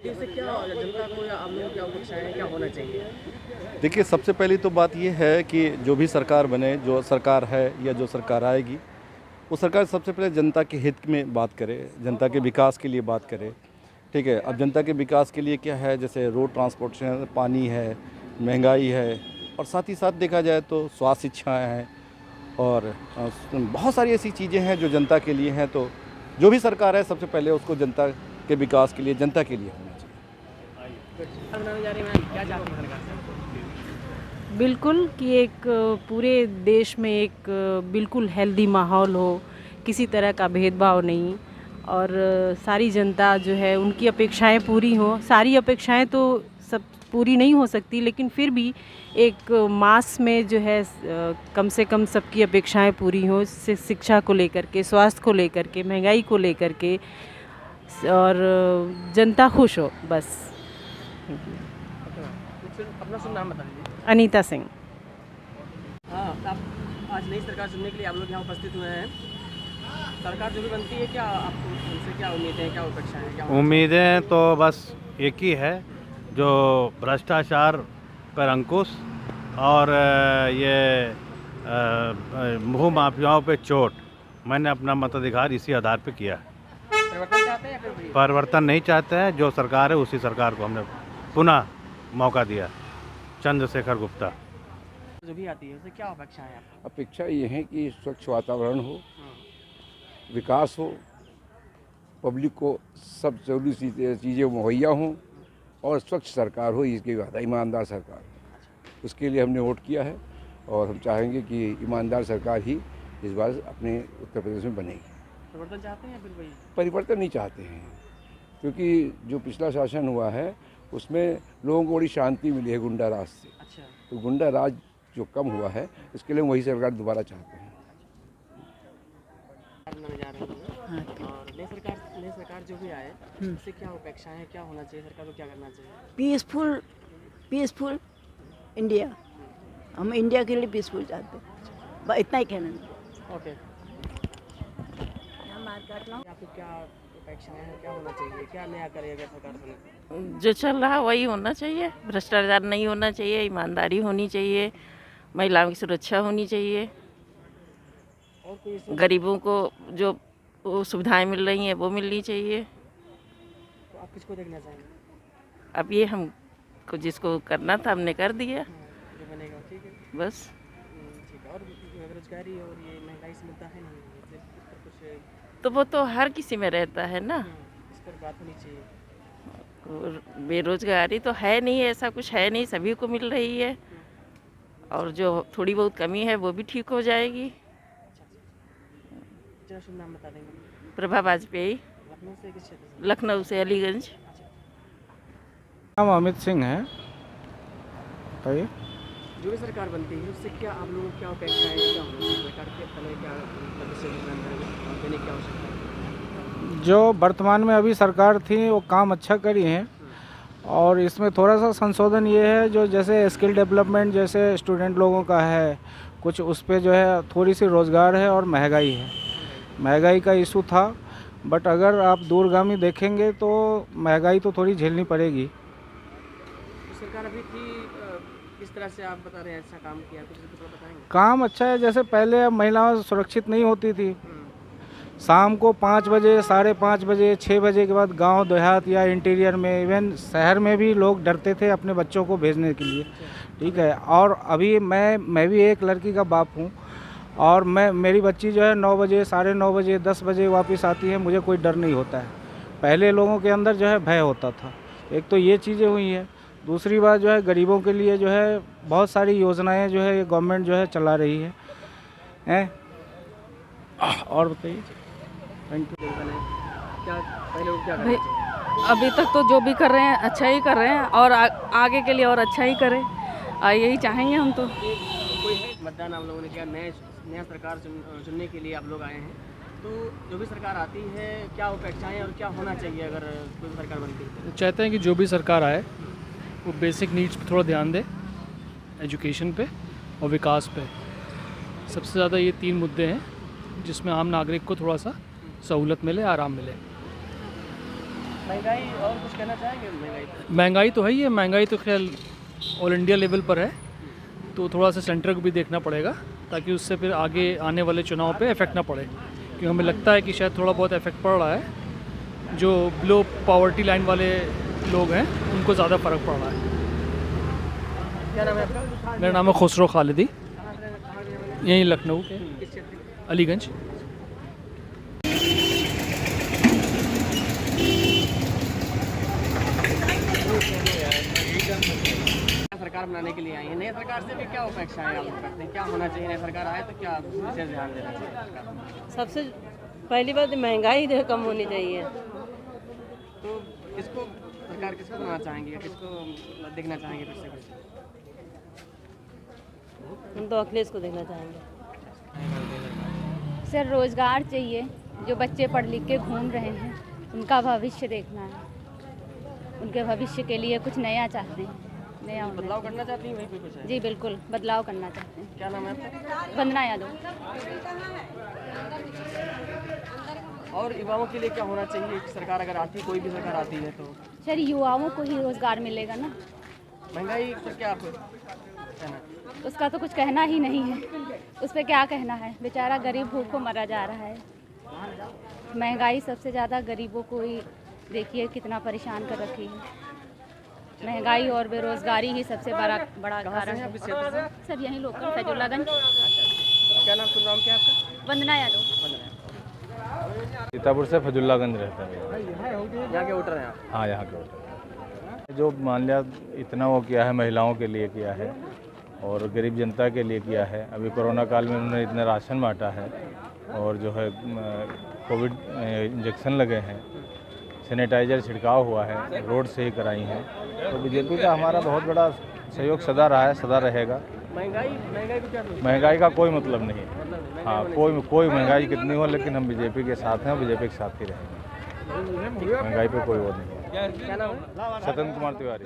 इससे क्या जनता को या आम लोगों की अपेक्षाएं हैं, क्या होना चाहिए? देखिए, सबसे पहली तो बात ये है कि जो भी सरकार बने, जो सरकार है या जो सरकार आएगी, वो सरकार सबसे पहले जनता के हित में बात करे, जनता के विकास के लिए बात करे। ठीक है, अब जनता के विकास के लिए क्या है, जैसे रोड ट्रांसपोर्टेशन, पानी है, महंगाई है, और साथ ही साथ देखा जाए तो स्वास्थ्य शिक्षाएँ हैं, और बहुत सारी ऐसी चीज़ें हैं जो जनता के लिए हैं। तो जो भी सरकार है, सबसे पहले उसको जनता के विकास के लिए, जनता के लिए होना चाहिए। बनाने जा रही हैं, क्या चाहती हैं सरकार से? बिल्कुल कि एक पूरे देश में एक बिल्कुल हेल्दी माहौल हो, किसी तरह का भेदभाव नहीं, और सारी जनता जो है उनकी अपेक्षाएं पूरी हों। सारी अपेक्षाएं तो सब पूरी नहीं हो सकती, लेकिन फिर भी एक मास में जो है कम से कम सबकी अपेक्षाएं पूरी हों, शिक्षा को लेकर के, स्वास्थ्य को लेकर के, महंगाई को लेकर के, और जनता खुश हो बस। अपना शुभ नाम बता दीजिए। अनीता सिंह। हाँ, आप आज नई सरकार चुनने के लिए आप लोग यहाँ उपस्थित हुए हैं। सरकार जो भी बनती है, क्या आपको उनसे क्या उम्मीदें हैं, क्या अपेक्षाएं हैं, क्या उम्मीदें तो बस एक ही है, जो भ्रष्टाचार पर अंकुश और ये भू माफियाओं पे चोट। मैंने अपना मताधिकार इसी आधार पे किया है। परिवर्तन चाहते हैं या फिर वही? परिवर्तन नहीं चाहते हैं, जो सरकार है उसी सरकार को हमने पुनः मौका दिया। चंद्रशेखर गुप्ता। जो भी आती है उससे क्या अपेक्षाएं हैं आपको? अपेक्षा ये है कि स्वच्छ वातावरण हो, विकास हो, पब्लिक को सब जरूरी चीज़ें मुहैया हों, और स्वच्छ सरकार हो, इसके बाद ईमानदार सरकार। उसके लिए हमने वोट किया है, और हम चाहेंगे कि ईमानदार सरकार ही इस बार अपने उत्तर प्रदेश में बनेगी। परिवर्तन चाहते हैं या फिर वही? परिवर्तन नहीं चाहते हैं, क्योंकि जो पिछला शासन हुआ है उसमें लोगों को बड़ी शांति मिली है गुंडा राज से। अच्छा, तो गुंडा राज जो कम हुआ है, इसके लिए वही सरकार दोबारा चाहते हैं। बनाने जा रहे हैं और नई सरकार जो भी आए उससे क्या अपेक्षाएं हैं, क्या होना चाहिए, सरकार को क्या करना चाहिए? Peaceful India. हम इंडिया के लिए पीसफुल चाहते हैं, बस इतना ही कहना है। ओके, आपको क्या अपेक्षाएं हैं, क्या होना चाहिए, क्या नया करेगा सरकार बने? जो चल रहा वही होना चाहिए। भ्रष्टाचार नहीं होना चाहिए, ईमानदारी होनी चाहिए, महिलाओं की सुरक्षा होनी चाहिए, और कोई गरीबों को जो सुविधाएं मिल रही हैं वो मिलनी चाहिए। तो आप किसको देखना चाहेंगे? अब ये हमको जिसको करना था हमने कर दिया, जो बनेगा, ठीक है, बस। ठीक है। और बेरोजगारी और ये महंगाई से मुद्दा है नहीं, इस पर कुछ तो वो तो हर किसी में रहता है ना। इस पर बात होनी चाहिए। और बेरोजगारी तो है नहीं, ऐसा कुछ है नहीं, सभी को मिल रही है, और जो थोड़ी बहुत कमी है वो भी ठीक हो जाएगी। जरा शुभ नाम बता देंगे। प्रभा वाजपेयी, लखनऊ से किस क्षेत्र से? लखनऊ से अलीगंज। नाम अमित सिंह है। बताइए। जो भी सरकार बनती है उससे क्या आप लोगों को क्या अपेक्षाएं हैं, क्या होना चाहिए, सरकार के पहले क्या भविष्य में देने की आवश्यकता है? जो वर्तमान में अभी सरकार थी वो काम अच्छा करी है, और इसमें थोड़ा सा संशोधन ये है, जो जैसे स्किल डेवलपमेंट जैसे स्टूडेंट लोगों का है कुछ, उस पर जो है थोड़ी सी रोज़गार है, और महंगाई है। महंगाई का इशू था, बट अगर आप दूरगामी देखेंगे तो महंगाई तो थोड़ी झेलनी पड़ेगी। तो सरकार अभी थी, किस तरह से आप बता रहे हैं अच्छा काम किया, कुछ बताएंगे? काम अच्छा है, जैसे पहले महिलाएं सुरक्षित नहीं होती थी। शाम को 5 बजे, 5:30 बजे, 6 बजे के बाद गांव देहात या इंटीरियर में, इवन शहर में भी लोग डरते थे अपने बच्चों को भेजने के लिए। ठीक है, और अभी मैं भी एक लड़की का बाप हूं, और मेरी बच्ची जो है 9 बजे, 9:30 बजे, 10 बजे वापस आती है, मुझे कोई डर नहीं होता है। पहले लोगों के अंदर जो है भय होता था। एक तो ये चीज़ें हुई हैं, दूसरी बात जो है गरीबों के लिए जो है बहुत सारी योजनाएं जो है ये गवर्नमेंट जो है चला रही है, हैं? और बताइए। Thank you. क्या पहले लोग क्या कर रहे थे? अभी तक तो जो भी कर रहे हैं अच्छा ही कर रहे हैं, और आगे के लिए और अच्छा ही करें, यही चाहेंगे हम तो। कोई है मतदान आप लोगों ने किया, नया सरकार चुनने के लिए आप लोग आए हैं, तो जो भी सरकार आती है क्या अपेक्षाएं और क्या होना चाहिए अगर कोई सरकार बनती है? चाहते हैं कि जो भी सरकार आए वो बेसिक नीड्स पे थोड़ा ध्यान दे, एजुकेशन पे और विकास पे। सबसे ज़्यादा ये 3 मुद्दे हैं जिसमें आम नागरिक को थोड़ा सा सहूलत मिले, आराम मिले। महंगाई और कुछ कहना चाहेंगे महंगाई पर? महंगाई तो है ही है, महंगाई तो खैर ऑल इंडिया लेवल पर है, तो थोड़ा सा सेंटर को भी देखना पड़ेगा ताकि उससे फिर आगे आने वाले चुनाव पे इफेक्ट ना पड़े, क्योंकि हमें लगता है कि शायद थोड़ा बहुत इफेक्ट पड़ रहा है। जो बिलो पॉवर्टी लाइन वाले लोग हैं उनको ज़्यादा फ़र्क पड़ रहा है। क्या नाम है आपका? मेरा नाम है खुसरो खालिदी, यहीं लखनऊ के अलीगंज। सरकार बनाने के लिए आई है, नई सरकार से भी क्या अपेक्षाएं आप लोग करते हैं? क्या होना चाहिए? नई सरकार आए तो क्या विशेष ध्यान देना चाहिए सरकार को? सबसे पहली बात महंगाई जो कम होनी चाहिए। तो किसको सरकार किसको बनाना चाहेंगे या किसको देखना चाहेंगे फिर से? हम तो अखिलेश को देखना चाहेंगे। सर रोज़गार चाहिए, जो बच्चे पढ़ लिख के घूम रहे हैं उनका भविष्य देखना है, उनके भविष्य के लिए कुछ नया चाहते हैं, नया होना बदलाव करना चाहती हैं, वही पे कुछ है? जी बिल्कुल बदलाव करना चाहते हैं। क्या नाम है आपका? वंदना यादव। और युवाओं के लिए क्या होना चाहिए? सरकार अगर आती, कोई भी सरकार आती है तो? सर युवाओं को ही रोज़गार मिलेगा ना, महंगाई पर क्या आपको कहना? उसका तो कुछ कहना ही नहीं है, उस पर क्या कहना है, बेचारा गरीब भूख को मरा जा रहा है। महंगाई सबसे ज़्यादा गरीबों को ही देखिए कितना परेशान कर रखी है। महंगाई और बेरोज़गारी ही सबसे बड़ा कारण है। सर यहीं लोकल फैजुल्लागंज। क्या नाम सुन रहा हूँ? क्या आपका? वंदना यादव। सीतापुर से फजुल्लागंज रहता है। यहाँ के वोटर हैं आप? हाँ, यहाँ के वोटर। जो मान लिया इतना वो किया है, महिलाओं के लिए किया है और गरीब जनता के लिए किया है। अभी कोरोना काल में उन्होंने इतना राशन बांटा है और जो है कोविड इंजेक्शन लगे हैं, सैनिटाइज़र छिड़काव हुआ है, रोड सही कराई हैं। तो बीजेपी का हमारा बहुत बड़ा सहयोग सदा रहा है, सदा रहेगा। महंगाई को क्या सोचते? महंगाई का कोई मतलब नहीं है। हाँ, कोई महंगाई कितनी हो, लेकिन हम बीजेपी के साथ हैं, बीजेपी के साथ ही रहेंगे। महंगाई पे कोई वो नहीं है। क्या नाम है? सतन कुमार तिवारी।